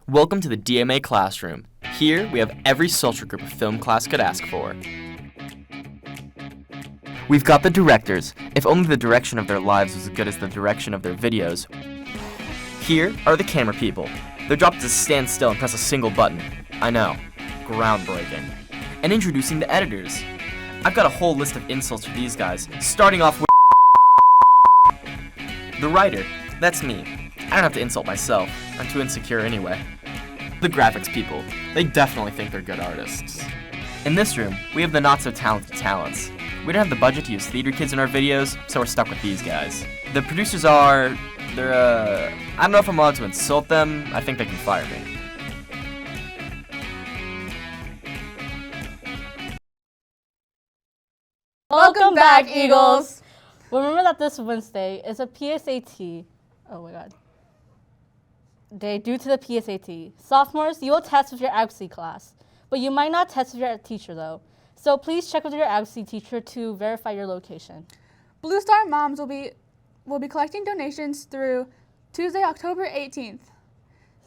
Welcome to the DMA classroom. Here, we have every social group a film class could ask for. We've got the directors, if only the direction of their lives was as good as the direction of their videos. Here are the camera people. Their job is to stand still and press a single button. I know, groundbreaking. And introducing the editors. I've got a whole list of insults for these guys, starting off with the writer. That's me. I don't have to insult myself. I'm too insecure anyway. The graphics people. They definitely think they're good artists. In this room, we have the not-so-talented talents. We don't have the budget to use theater kids in our videos, so we're stuck with these guys. The producers I don't know if I'm allowed to insult them. I think they can fire me. Welcome back, Eagles! Remember that this Wednesday is a PSAT. Oh my god. Day due to the PSAT. Sophomores, you will test with your AGC class, but you might not test with your teacher though. So please check with your AGC teacher to verify your location. Blue Star Moms will be collecting donations through Tuesday, October 18th.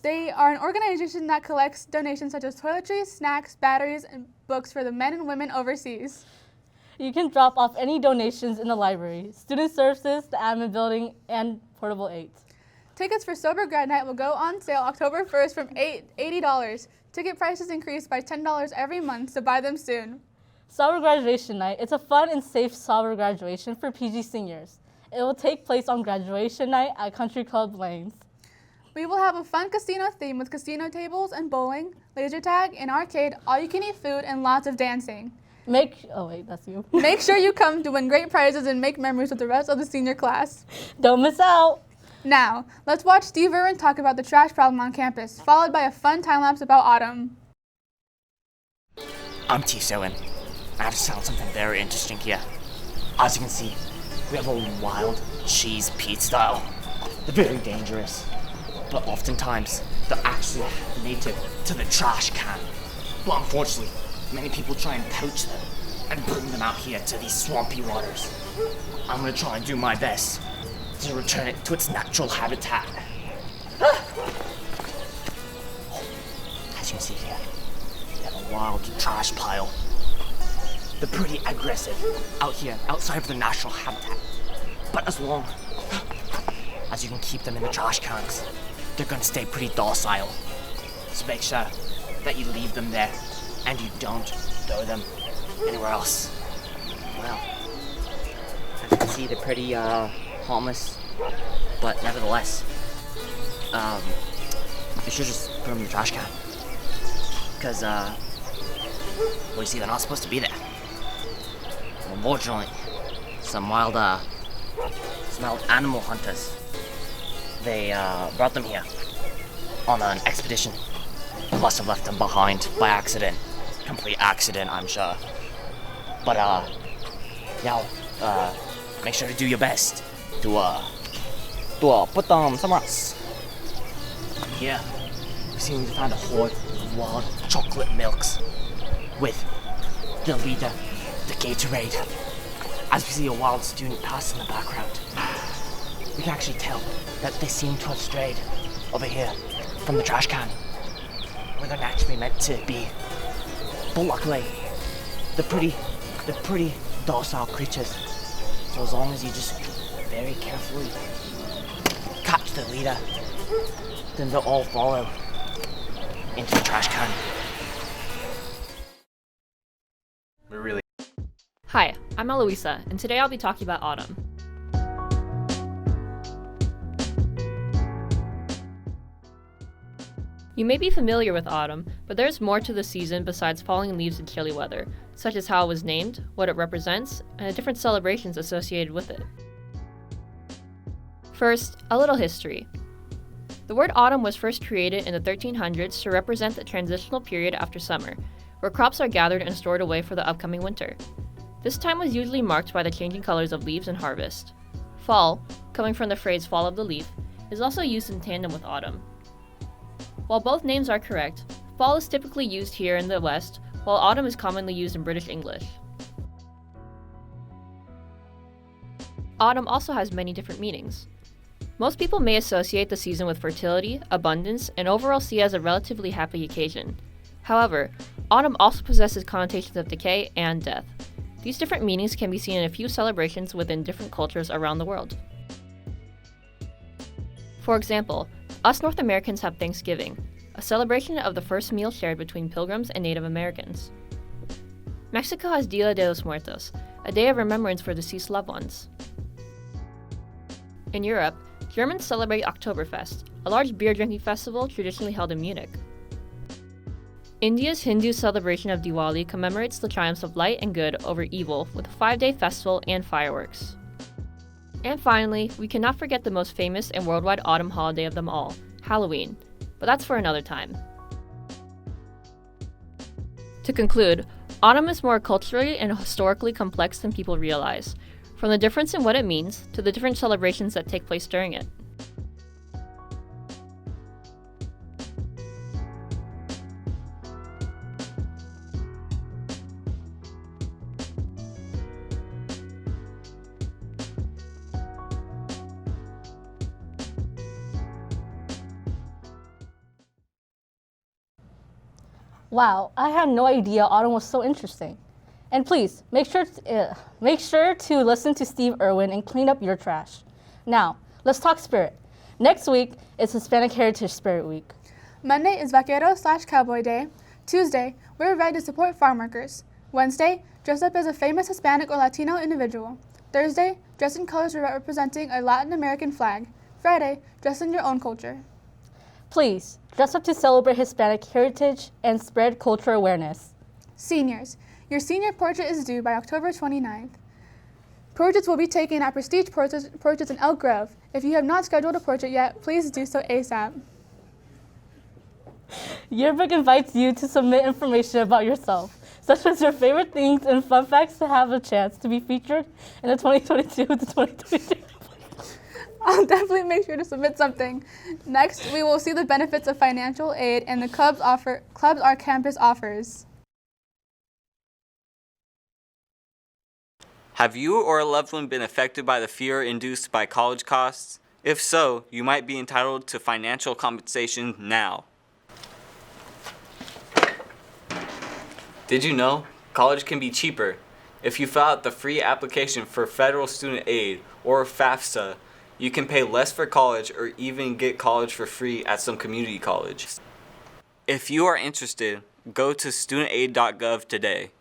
They are an organization that collects donations such as toiletries, snacks, batteries, and books for the men and women overseas. You can drop off any donations in the library, student services, the admin building, and portable aids. Tickets for Sober Grad Night will go on sale October 1st from $80. Ticket prices increase by $10 every month, so buy them soon. Sober Graduation Night. It's a fun and safe sober graduation for PG seniors. It will take place on graduation night at Country Club Lanes. We will have a fun casino theme with casino tables and bowling, laser tag, and arcade, all-you-can-eat food, and lots of dancing. Oh wait, that's you. Make sure you come to win great prizes and make memories with the rest of the senior class. Don't miss out. Now, let's watch Steve Irwin talk about the trash problem on campus, followed by a fun time-lapse about autumn. I'm T. Irwin. I have to tell something very interesting here. As you can see, we have a wild cheese Pete style. They're very dangerous, but oftentimes they're actually native to the trash can. But unfortunately, many people try and poach them and bring them out here to these swampy waters. I'm gonna try and do my best to return it to its natural habitat. As you can see here, we have a wild trash pile. They're pretty aggressive out here, outside of the natural habitat. But as long as you can keep them in the trash cans, they're gonna stay pretty docile. So make sure that you leave them there and you don't throw them anywhere else. Well, as you can see, they're pretty harmless, but nevertheless, you should just put them in the trash can. Because, well, you see, they're not supposed to be there. Unfortunately, some wild animal hunters, they brought them here on an expedition. Must have left them behind by accident. Complete accident, I'm sure. But, yeah, make sure to do your best to put them somewhere else. Here, we seem to find a hoard of wild chocolate milks with the leader, the Gatorade. As we see a wild student pass in the background, we can actually tell that they seem to have strayed over here from the trash can, where they're naturally meant to be. But luckily, they're pretty docile creatures. So as long as you just very carefully catch the leader, then they'll all follow into the trash can. Hi, I'm Eloisa, and today I'll be talking about autumn. You may be familiar with autumn, but there's more to the season besides falling leaves and chilly weather, such as how it was named, what it represents, and the different celebrations associated with it. First, a little history. The word autumn was first created in the 1300s to represent the transitional period after summer, where crops are gathered and stored away for the upcoming winter. This time was usually marked by the changing colors of leaves and harvest. Fall, coming from the phrase fall of the leaf, is also used in tandem with autumn. While both names are correct, fall is typically used here in the West, while autumn is commonly used in British English. Autumn also has many different meanings. Most people may associate the season with fertility, abundance, and overall see it as a relatively happy occasion. However, autumn also possesses connotations of decay and death. These different meanings can be seen in a few celebrations within different cultures around the world. For example, us North Americans have Thanksgiving, a celebration of the first meal shared between Pilgrims and Native Americans. Mexico has Dia de los Muertos, a day of remembrance for deceased loved ones. In Europe, Germans celebrate Oktoberfest, a large beer-drinking festival traditionally held in Munich. India's Hindu celebration of Diwali commemorates the triumphs of light and good over evil with a 5-day festival and fireworks. And finally, we cannot forget the most famous and worldwide autumn holiday of them all, Halloween, but that's for another time. To conclude, autumn is more culturally and historically complex than people realize, from the difference in what it means to the different celebrations that take place during it. Wow, I had no idea autumn was so interesting. And please, make sure to listen to Steve Irwin and clean up your trash. Now, let's talk spirit. Next week is Hispanic Heritage Spirit Week. Monday is Vaquero/Cowboy Day. Tuesday, we're ready to support farm workers. Wednesday, dress up as a famous Hispanic or Latino individual. Thursday, dress in colors representing a Latin American flag. Friday, dress in your own culture. Please, dress up to celebrate Hispanic heritage and spread cultural awareness. Seniors, your senior portrait is due by October 29th. Portraits will be taken at Prestige Portraits in Elk Grove. If you have not scheduled a portrait yet, please do so ASAP. Yearbook invites you to submit information about yourself, such as your favorite things and fun facts to have a chance to be featured in the 2022 to 2023. I'll definitely make sure to submit something. Next, we will see the benefits of financial aid and the clubs our campus offers. Have you or a loved one been affected by the fear induced by college costs? If so, you might be entitled to financial compensation now. Did you know college can be cheaper? If you fill out the free application for federal student aid or FAFSA, you can pay less for college or even get college for free at some community college. If you are interested, go to studentaid.gov today.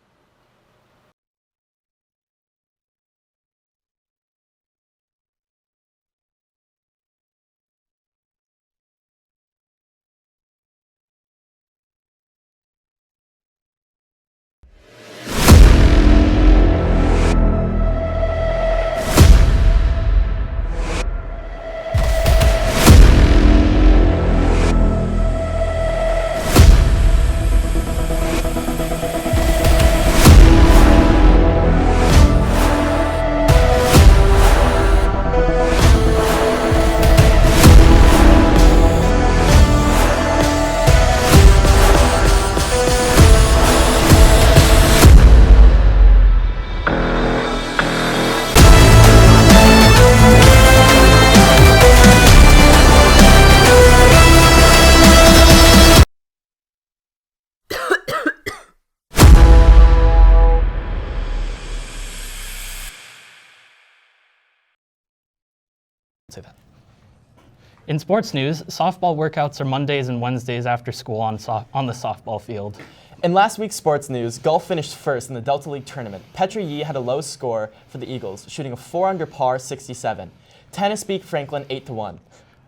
In sports news, softball workouts are Mondays and Wednesdays after school on the softball field. In last week's sports news, golf finished first in the Delta League tournament. Petra Yee had a low score for the Eagles, shooting a 4-under par 67. Tennis beat Franklin 8-1.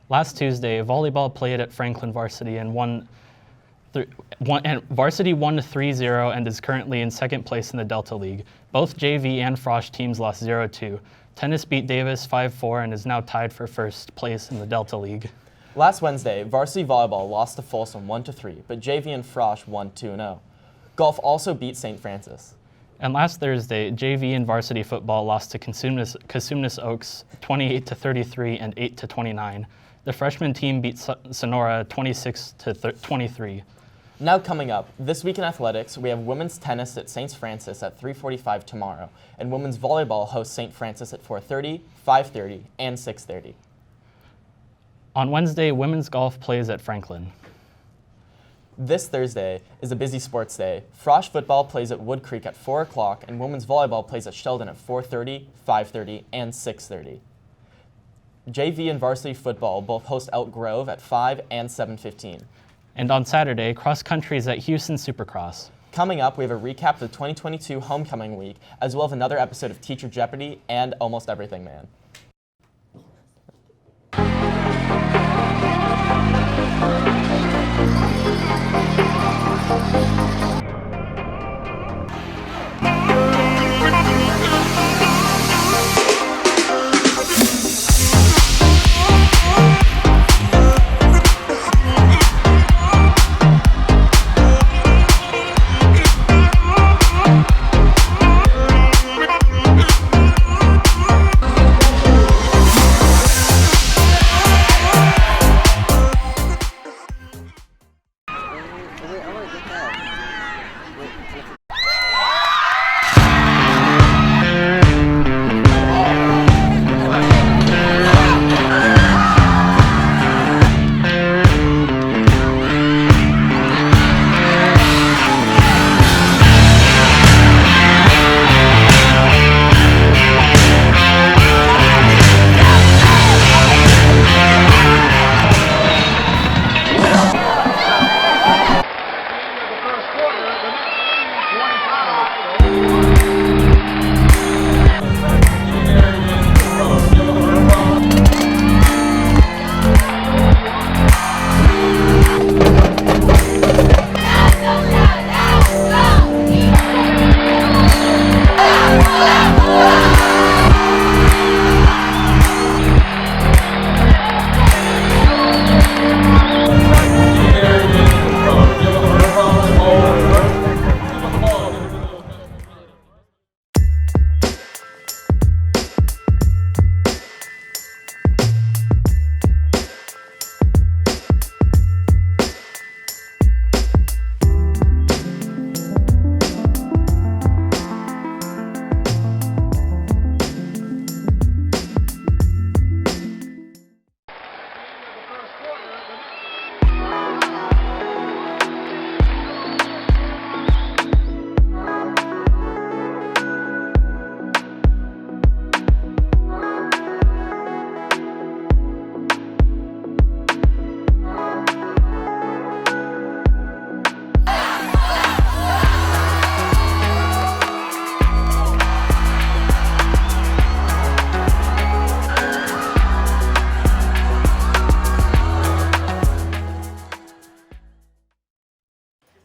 Last Tuesday, volleyball played at Franklin Varsity and Varsity won 3-0 and is currently in second place in the Delta League. Both JV and Frosh teams lost 0-2. Tennis beat Davis 5-4 and is now tied for first place in the Delta League. Last Wednesday, varsity volleyball lost to Folsom 1-3, but JV and Frosh won 2-0. Golf also beat St. Francis. And last Thursday, JV and varsity football lost to Cosumnes Oaks 28-33 and 8-29. The freshman team beat Sonora 26-23. Now coming up, this week in athletics, we have women's tennis at St. Francis at 3:45 tomorrow, and women's volleyball hosts St. Francis at 4:30, 5:30, and 6:30. On Wednesday, women's golf plays at Franklin. This Thursday is a busy sports day. Frosh football plays at Wood Creek at 4 o'clock, and women's volleyball plays at Sheldon at 4:30, 5:30, and 6:30. JV and varsity football both host Elk Grove at 5 and 7:15. And on Saturday, cross country is at Houston Supercross. Coming up, we have a recap of the 2022 homecoming week, as well as another episode of Teacher Jeopardy and Almost Everything Man.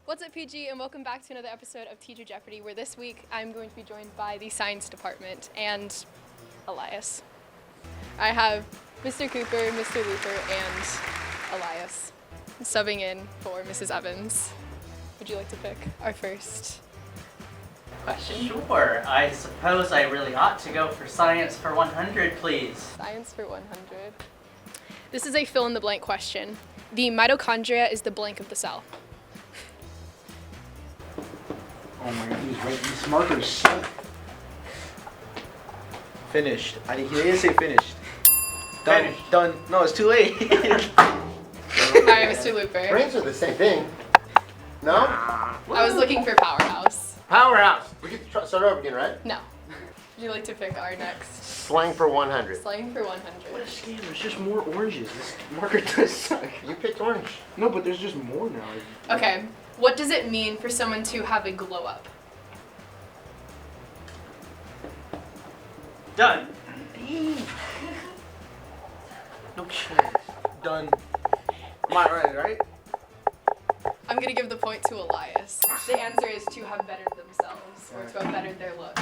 What's up, PG, and welcome back to another episode of Teacher Jeopardy, where this week I'm going to be joined by the science department and Elias. I have Mr. Cooper, Mr. Looper, and Elias subbing in for Mrs. Evans. Would you like to pick our first question? Sure. I suppose I really ought to go for science for 100, please. Science for 100. This is a fill-in-the-blank question. The mitochondria is the blank of the cell. Oh my god, he's right. These markers suck. Finished. He didn't say finished. Done. Finished. Done. No, it's too late. Alright, Mr. Looper. Brains are the same thing. No? I was looking for powerhouse. Powerhouse. We get to start over again, right? No. Would you like to pick our next? Slang for 100. Slang for 100. What a scam. There's just more oranges. This marker does suck. You picked orange. No, but there's just more now. Okay. What does it mean for someone to have a glow up? Done. No chance. Done. Am I right? I'm gonna give the point to Elias. The answer is to have bettered themselves, or to have bettered their look.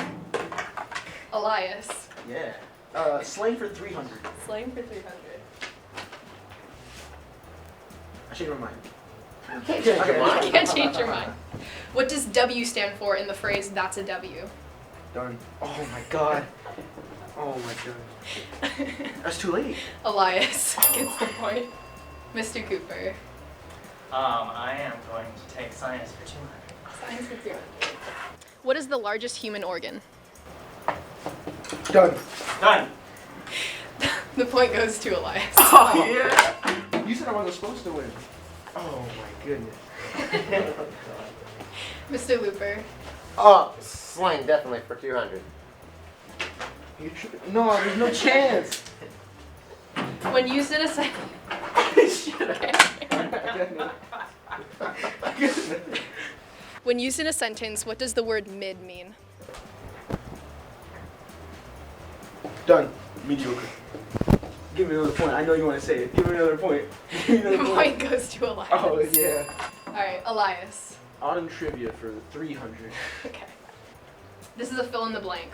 Elias. Yeah. Slang for 300. Slang for 300. I changed my mind. You can't change your mind. You can't change your mind. What does W stand for in the phrase, that's a W? Done. Oh my god. Oh my god. That's too late. Elias gets the point. Mr. Cooper. I am going to take science for 200. Science for 200. What is the largest human organ? Done. Done. The point goes to Elias. Oh yeah. You said I wasn't supposed to win. Oh my goodness. Mr. Looper. Oh, slang definitely for 200. You tripping? No, there's no chance. When used in a sentence. When used in a sentence, what does the word mid mean? Done. Mediocre. Give me another point. I know you want to say it. Give me another point. Give me another The point goes to Elias. Oh, yeah. Alright, Elias. Autumn trivia for 300. Okay. This is a fill in the blank.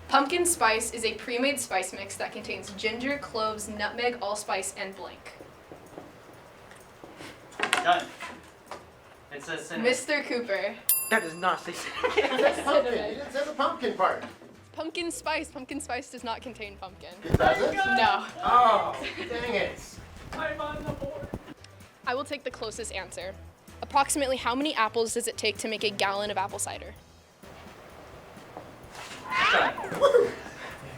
Pumpkin spice is a pre-made spice mix that contains ginger, cloves, nutmeg, allspice, and blank. Done. It says cinnamon. Mr. Cooper. That does not say Pumpkin. You didn't say the pumpkin part. Pumpkin spice. Pumpkin spice does not contain pumpkin. Does it? No. Oh, dang it. I'm on the board. I will take the closest answer. Approximately how many apples does it take to make a gallon of apple cider?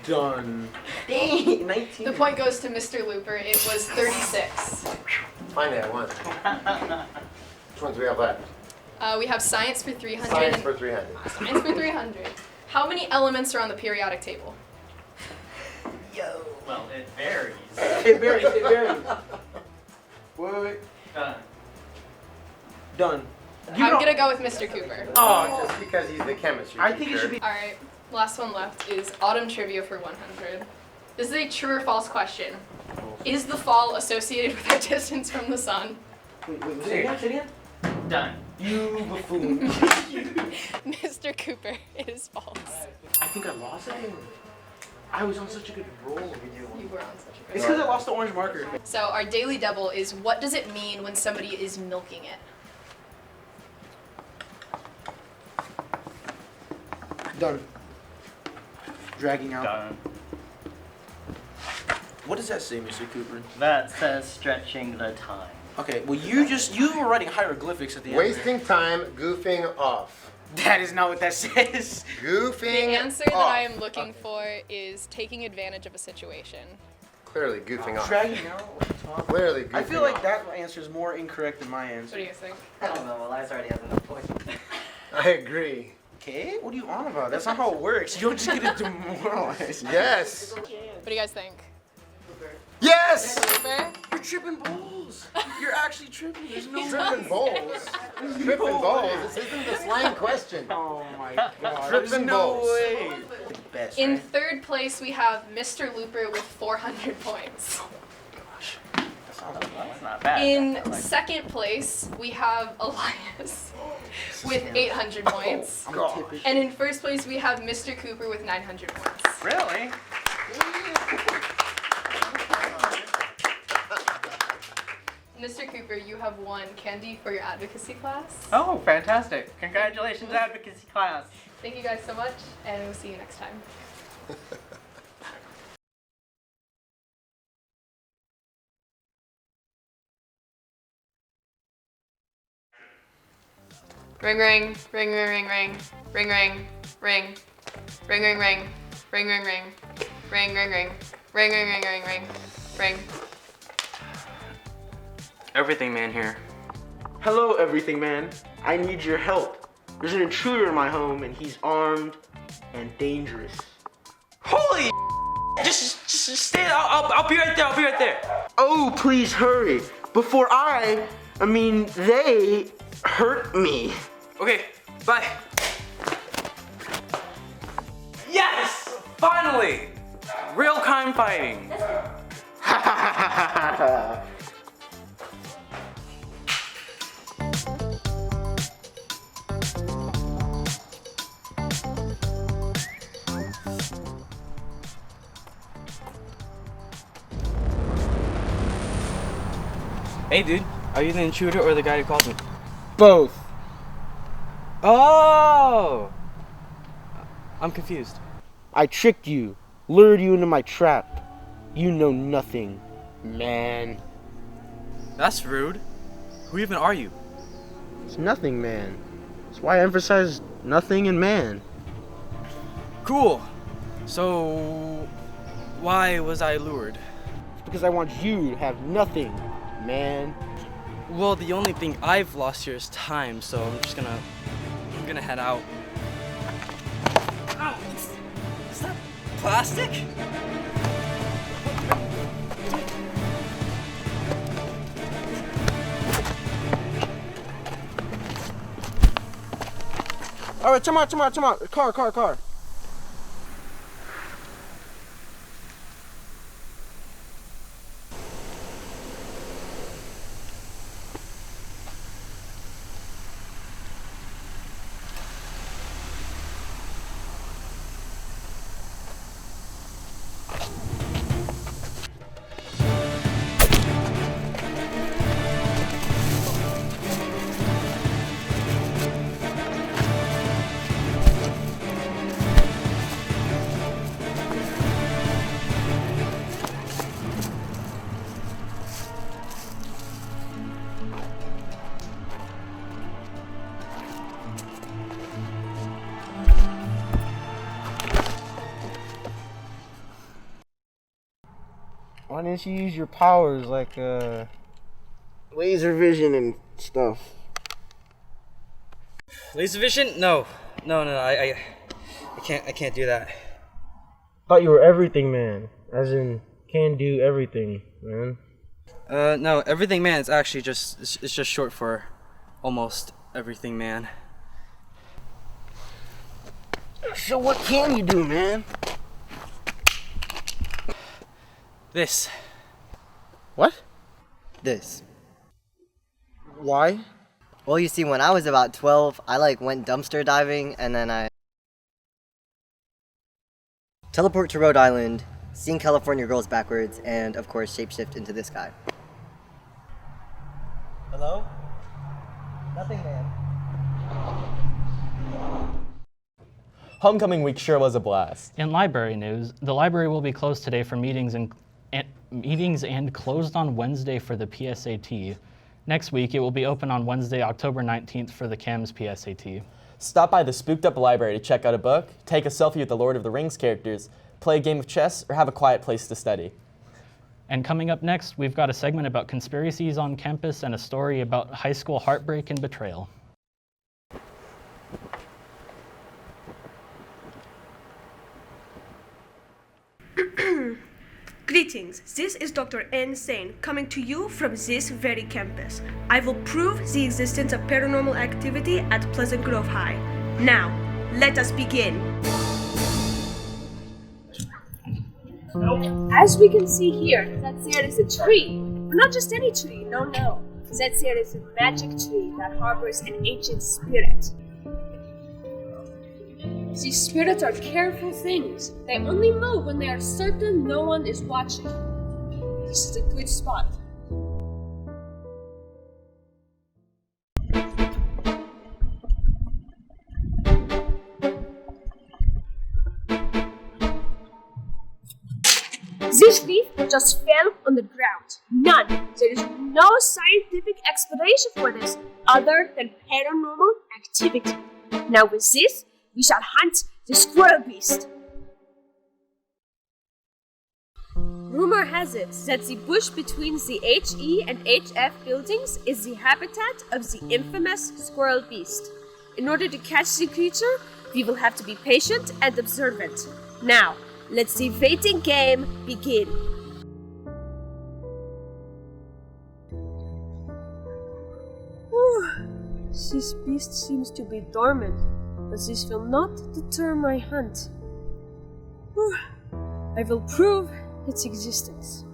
Done. Dang, 19. The point goes to Mr. Looper. It was 36. Finally, I won. Which ones do we have left? We have science for 300. Science and for 300. Science for 300. How many elements are on the periodic table? Well, it varies. It varies, it varies. Wait. Done. Done. I'm gonna go with Mr. Cooper. Oh, just because he's the chemistry I think it should be. All right, last one left is autumn trivia for 100. This is a true or false question. Is the fall associated with our distance from the sun? Wait, say it again? Done. You buffoon. Mr. Cooper, it is false. I think I lost it. I was on such a good roll. You were on such a It's good because I lost the orange marker. So our daily double is what does it mean when somebody is milking it? Done. Dragging out. Done. What does that say, Mr. Cooper? That says stretching the time. Okay, well you were writing hieroglyphics at the end. Wasting time goofing off. That is not what that says. Goofing The answer that off. I am looking for is taking advantage of a situation. Clearly goofing off. Dragging out. Clearly goofing I feel like off. that answer is more incorrect than my What answer. do you guys think? I don't know. Elias already has enough points. I agree. Okay, what are you on about? That's not how it works. You don't just get to demoralize. Yes. What do you guys think? Yes! Mr. Looper? You're tripping balls. You're actually tripping. There's no Tripping balls. Tripping balls. This isn't the slang question. Oh my god. Tripping There's no balls. way. Best, In right? third place, we have Mr. Looper with 400 points. That's not bad. In second place, we have Elias with 800 points. I'm gonna tip it. And in first place, we have Mr. Cooper with 900 points. Really? Mr. Cooper, you have won candy for your advocacy class. Oh, fantastic. Congratulations, advocacy class. Thank you guys so much, and we'll see you next time. Ring ring, ring ring ring ring, ring ring, ring, ring ring ring, ring ring ring, ring ring ring, ring ring ring ring ring, ring. Everything Man here. Hello, Everything Man. I need your help. There's an intruder in my home, and he's armed and dangerous. Holy! Just stay. I'll be right there. I'll be right there. Oh, please hurry before they hurt me. Okay. Bye. Yes! Finally! Real crime fighting. Hey dude, are you the intruder or the guy who called me? Both. Oh! I'm confused. I tricked you, lured you into my trap. You know nothing, man. That's rude. Who even are you? It's nothing, man. That's why I emphasize nothing and man. Cool. So, why was I lured? It's because I want you to have nothing, man. Well, the only thing I've lost here is time, so I'm gonna head out. Ow! Is that plastic? All right, come on. Car. Why didn't you use your powers like laser vision and stuff? Laser vision? No. I can't do that. Thought you were everything man, as in can do everything, man. No, everything man is actually it's just short for almost everything man. So what can you do, man? This. What? This. Why? Well, you see, when I was about 12, I went dumpster diving, and then I teleport to Rhode Island, sing California Girls backwards, and of course shapeshift into this guy. Hello? Nothing, man. Homecoming week sure was a blast. In library news, the library will be closed today for meetings and closed on Wednesday for the PSAT. Next week, it will be open on Wednesday, October 19th for the CHEMS PSAT. Stop by the spooked up library to check out a book, take a selfie with the Lord of the Rings characters, play a game of chess, or have a quiet place to study. And coming up next, we've got a segment about conspiracies on campus and a story about high school heartbreak and betrayal. Greetings, this is Dr. N. Sane coming to you from this very campus. I will prove the existence of paranormal activity at Pleasant Grove High. Now, let us begin. As we can see here, that there is a tree, but not just any tree, no. That there is a magic tree that harbors an ancient spirit. These spirits are careful things. They only move when they are certain no one is watching. This is a good spot. This leaf just fell on the ground. None. There is no scientific explanation for this other than paranormal activity. Now with this, we shall hunt the squirrel beast. Rumor has it that the bush between the HE and HF buildings is the habitat of the infamous squirrel beast. In order to catch the creature, we will have to be patient and observant. Now, let the waiting game begin. This beast seems to be dormant, but this will not deter my hunt. I will prove its existence.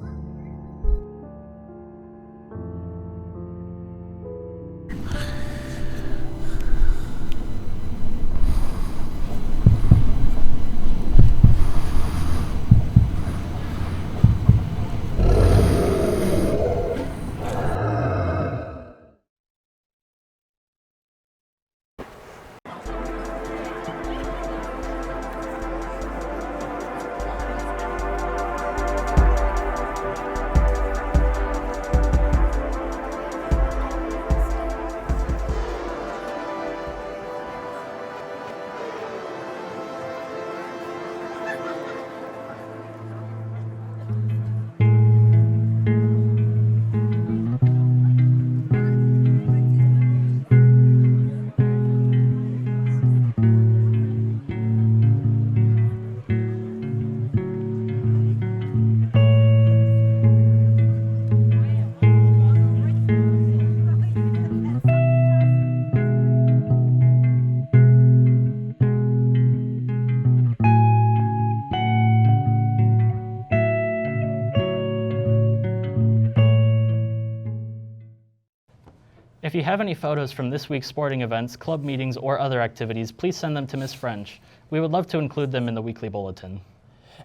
If you have any photos from this week's sporting events, club meetings, or other activities, please send them to Miss French. We would love to include them in the weekly bulletin.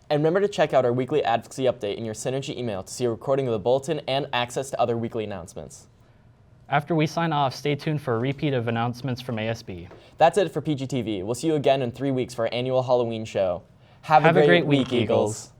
And remember to check out our weekly advocacy update in your Synergy email to see a recording of the bulletin and access to other weekly announcements. After we sign off, stay tuned for a repeat of announcements from ASB. That's it for PGTV. We'll see you again in 3 weeks for our annual Halloween show. Have a great week, Eagles.